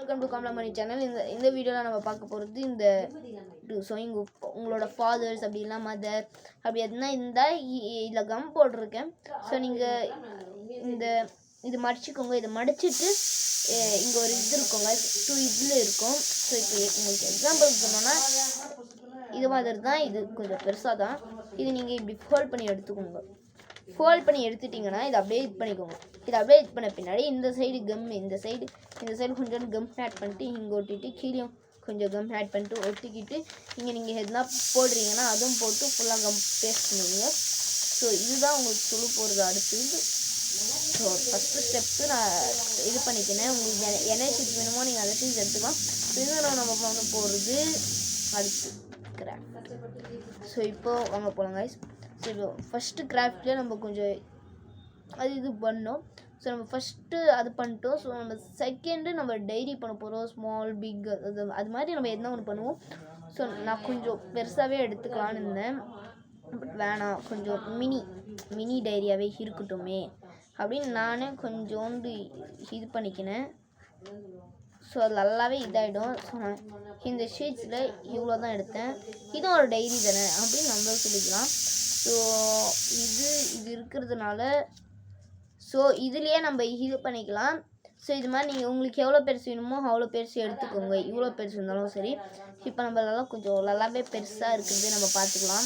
Welcome to Kamalamani channel. இந்த வீடியோவில் நம்ம பார்க்க போகிறது இந்த ஸோ இங்கே உங்களோட ஃபாதர்ஸ் அப்படி இல்லை மதர் அப்படி எதுனா இருந்தால் இதில் கம் போட்டிருக்கேன். ஸோ நீங்கள் இது மடிச்சுக்கோங்க. இதை மடிச்சுட்டு இங்கே ஒரு இது இருக்குங்க, 2 இதில் இருக்கும். ஸோ இப்போ உங்களுக்கு எக்ஸாம்பிள் சொன்னோன்னா இது மாதிரி தான், இது கொஞ்சம் பெருசாக தான். இது நீங்கள் இப்படி ஃபோல்ட் பண்ணி எடுத்துக்கோங்க. ஃபோல்ட் பண்ணி எடுத்துட்டிங்கன்னா இதை அப்படியே இது பண்ணிக்கோங்க. இதை அப்படியே இது பண்ண பின்னாடி இந்த சைடு கம், இந்த சைடு கொஞ்சம் கம் ஆட் பண்ணிட்டு இங்கே ஒட்டிட்டு கீழே கொஞ்சம் கம் ஆட் பண்ணிட்டு ஒட்டிக்கிட்டு இங்கே நீங்கள் எதுனா போடுறீங்கன்னா அதுவும் போட்டு ஃபுல்லாக கம் பேஸ்ட் பண்ணுவீங்க. ஸோ இதுதான் உங்களுக்கு சொல்ல போகிறது அடுத்தது. ஸோ ஃபஸ்ட்டு ஸ்டெப்பு நான் இது பண்ணிக்கினேன். உங்களுக்கு என்ன ஷீட்ஸ் வேணுமோ நீங்கள் அதை ஷீட்ஸ் எடுத்துக்கலாம். இதுதான் நம்ம பண்ண போகிறது அடுத்து கிராஃப்ட். ஸோ இப்போது வாங்க போகலாம் கைஸ். ஸோ இப்போ ஃபஸ்ட்டு கிராஃப்ட்லேயே நம்ம கொஞ்சம் அது இது பண்ணோம். ஸோ நம்ம ஃபஸ்ட்டு அது பண்ணிட்டோம். ஸோ நம்ம செகண்டு நம்ம டைரி பண்ண போகிறோம், ஸ்மால் பிக் அது மாதிரி நம்ம எதுனா ஒன்று பண்ணுவோம். ஸோ நான் கொஞ்சம் பெருசாகவே எடுத்துக்கலான்னு இருந்தேன், பட் வேணாம், கொஞ்சம் மினி டைரியாகவே இருக்கட்டுமே அப்படின்னு நானே கொஞ்சோண்டு இது பண்ணிக்கினேன். ஸோ அது நல்லாவே இதாகிடும். ஸோ நான் இந்த ஷீட்ஸில் இவ்வளோ தான் எடுத்தேன். இதுவும் ஒரு டைரி தானே அப்படின்னு நம்ம சொல்லிக்கலாம். ஸோ இது இருக்கிறதுனால ஸோ இதுலேயே நம்ம இது பண்ணிக்கலாம். ஸோ இது மாதிரி நீங்கள் உங்களுக்கு எவ்வளோ பெருசு வேணுமோ அவ்வளோ பெருசு எடுத்துக்கோங்க. இவ்வளோ பெருசு இருந்தாலும் சரி. இப்போ நம்மளால கொஞ்சம் நல்லாவே பெருசாக இருக்கிறது நம்ம பார்த்துக்கலாம்.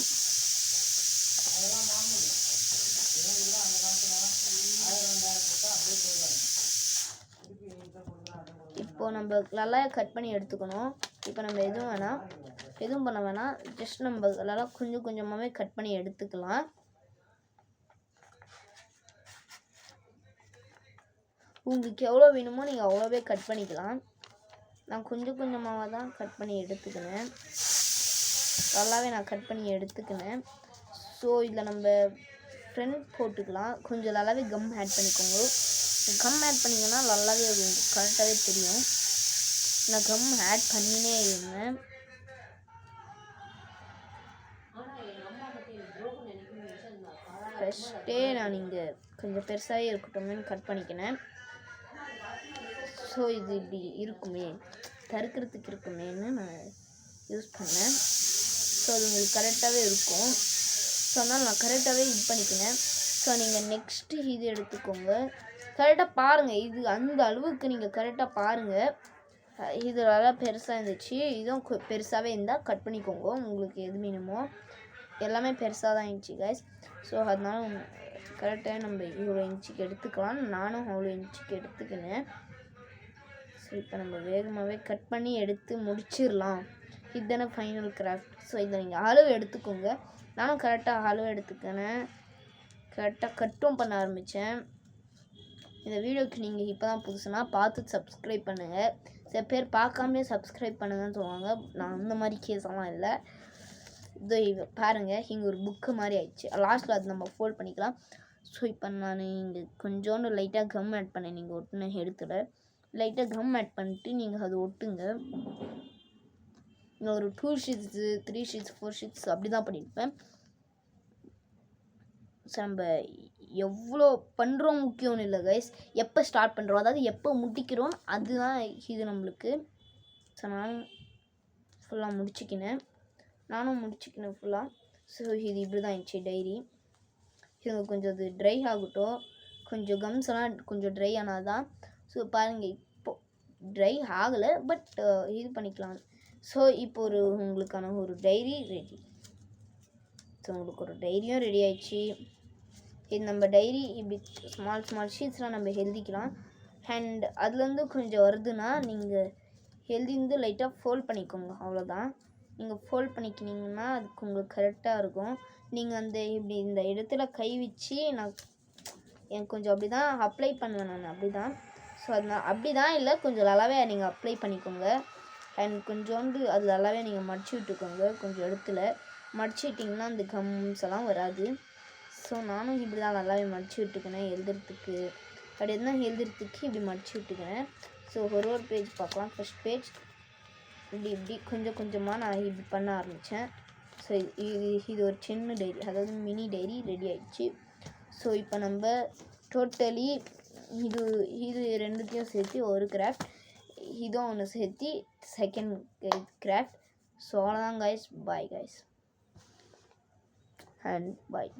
இப்போது நம்ம நல்லா கட் பண்ணி எடுத்துக்கணும். இப்போ நம்ம எதுவும் பண்ண வேணாம், ஜஸ்ட் நம்ம நல்லா கொஞ்சம் கொஞ்சமாகவே கட் பண்ணி எடுத்துக்கலாம். உங்களுக்கு எவ்வளோ வேணுமோ நீங்கள் அவ்வளோவே கட் பண்ணிக்கலாம். நான் கொஞ்சம் கொஞ்சமாக தான் கட் பண்ணி எடுத்துக்கினேன். நல்லாவே நான் கட் பண்ணி எடுத்துக்கினேன். ஸோ இதில் நம்ம ஃப்ரண்ட் போட்டுக்கலாம். கொஞ்சம் நல்லாவே கம் ஆட் பண்ணிக்கோங்க. கம் ஆட் பண்ணிங்கன்னா நல்லாவே உங்களுக்கு கரெக்டாகவே தெரியும். நான் கம் ஆட் பண்ணினே இருந்தேன். ஃபஸ்ட்டே நான் இங்கே கொஞ்சம் பெருசாகவே இருக்கட்டும்னு கட் பண்ணிக்கினேன். ஸோ இது இப்படி இருக்குமே, தடுக்கிறதுக்கு இருக்குமேன்னு நான் யூஸ் பண்ணேன். ஸோ அது உங்களுக்கு கரெக்டாகவே இருக்கும். ஸோ அதனால் நான் கரெக்டாகவே இது பண்ணிக்கினேன். ஸோ நீங்கள் நெக்ஸ்ட்டு இது எடுத்துக்கோங்க. கரெக்டாக பாருங்கள், இது அந்த அளவுக்கு நீங்கள் கரெக்டாக பாருங்கள். இது நல்லா பெருசாக இருந்துச்சு, இதுவும் பெருசாகவே இருந்தால் கட் பண்ணிக்கோங்க. உங்களுக்கு எது வேணுமோ எல்லாமே பெருசாக தான் இருந்துச்சு கைஸ். ஸோ அதனால கரெக்டாக நம்ம இவ்வளோ இன்ச்சுக்கு எடுத்துக்கலாம். நானும் அவ்வளோ இன்ச்சுக்கு எடுத்துக்கினேன். ஸோ இப்போ நம்ம வேகமாகவே கட் பண்ணி எடுத்து முடிச்சிடலாம். இதுதானே ஃபைனல் கிராஃப்ட். ஸோ இதை நீங்கள் அளவு எடுத்துக்கோங்க. நானும் கரெக்டாக அளவு எடுத்துக்கினேன், கரெக்டாக கட்டும் பண்ண ஆரம்பித்தேன். இந்த வீடியோக்கு நீங்கள் இப்போ தான் புதுசுனா பார்த்து சப்ஸ்கிரைப் பண்ணுங்கள். சில பேர் பார்க்காமலே சப்ஸ்கிரைப் பண்ணுங்கன்னு சொல்லுவாங்க. நான் அந்த மாதிரி கேஸெல்லாம் இல்லை. இது பாருங்கள், இங்கே ஒரு புக்கு மாதிரி ஆயிடுச்சு. லாஸ்ட்டில் அது நம்ம ஃபோல்ட் பண்ணிக்கலாம். ஸோ இப்போ நான் இங்கே கொஞ்சோண்டு லைட்டாக கம் ஆட் பண்ணேன். நீங்கள் ஒட்டுன எடுத்துல லைட்டாக கம் ஆட் பண்ணிட்டு நீங்கள் அது ஒட்டுங்க. இங்கே ஒரு 2 ஷீட்ஸு 3 ஷீட்ஸ் 4 ஷீட்ஸ் அப்படி தான் பண்ணியிருப்பேன். ஸோ நம்ம எவ்வளோ பண்ணுறோம் முக்கியம் இல்லை கைஸ், எப்போ ஸ்டார்ட் பண்ணுறோம், அதாவது எப்போ முடிக்கிறோம் அதுதான் இது நம்மளுக்கு. ஸோ நானும் ஃபுல்லாக முடிச்சுக்கினேன் ஃபுல்லாக. ஸோ இது இப்படி தான் இருந்துச்சு டைரி. இது கொஞ்சம் அது ட்ரை ஆகட்டும். கொஞ்சம் கம்ஸ் எல்லாம் கொஞ்சம் ட்ரை ஆனால் தான். ஸோ பாருங்கள், இப்போது ட்ரை ஆகலை, பட் இது பண்ணிக்கலாம். ஸோ இப்போ உங்களுக்கான ஒரு டைரி ரெடி. ஸோ உங்களுக்கு ஒரு டைரியும் ரெடி ஆயிடுச்சு. இது நம்ம டைரி இப்படி ஸ்மால் ஷீட்ஸ்லாம் நம்ம எழுதிக்கலாம். அண்ட் அதுலேருந்து கொஞ்சம் வருதுன்னா நீங்கள் எழுதிந்து லைட்டாக ஃபோல்ட் பண்ணிக்கோங்க, அவ்வளோதான். நீங்கள் ஃபோல்ட் பண்ணிக்கினீங்கன்னா அதுக்கு உங்களுக்கு கரெக்டாக இருக்கும். நீங்கள் இப்படி இந்த இடத்துல கை வச்சு எனக்கு கொஞ்சம் அப்படி தான் அப்ளை பண்ணுவேன் நான், அப்படி தான். ஸோ அதனால் அப்படி தான் இல்லை, கொஞ்சம் நல்லாவே நீங்கள் அப்ளை பண்ணிக்கோங்க. அண்ட் கொஞ்சோண்டு அது நல்லாவே நீங்கள் மடிச்சு விட்டுக்கோங்க. கொஞ்சம் இடத்துல மடிச்சுட்டிங்கன்னா அந்த கம்ஸ் எல்லாம் வராது. ஸோ நானும் இப்படி தான் நல்லாவே மடிச்சு விட்டுக்கினேன் எழுதுறதுக்கு. அப்படி இருந்தால் எழுதுறதுக்கு இப்படி மடிச்சு விட்டுக்கினேன். ஸோ ஒரு பேஜ் பார்க்கலாம். ஃபஸ்ட் பேஜ் இப்படி கொஞ்சம் கொஞ்சமாக நான் இப்படி பண்ண ஆரம்பித்தேன். ஸோ இது ஒரு சின்ன டைரி, அதாவது மினி டைரி ரெடி ஆகிடுச்சு. ஸோ இப்போ நம்ம டோட்டலி இது ரெண்டுத்தையும் சேர்த்து ஒரு கிராஃப்ட். இதுவும் ஒன்று சேர்த்தி செகண்ட் கிராஃப்ட். ஸோ அவ்வளோதான் guys, bye guys and bye.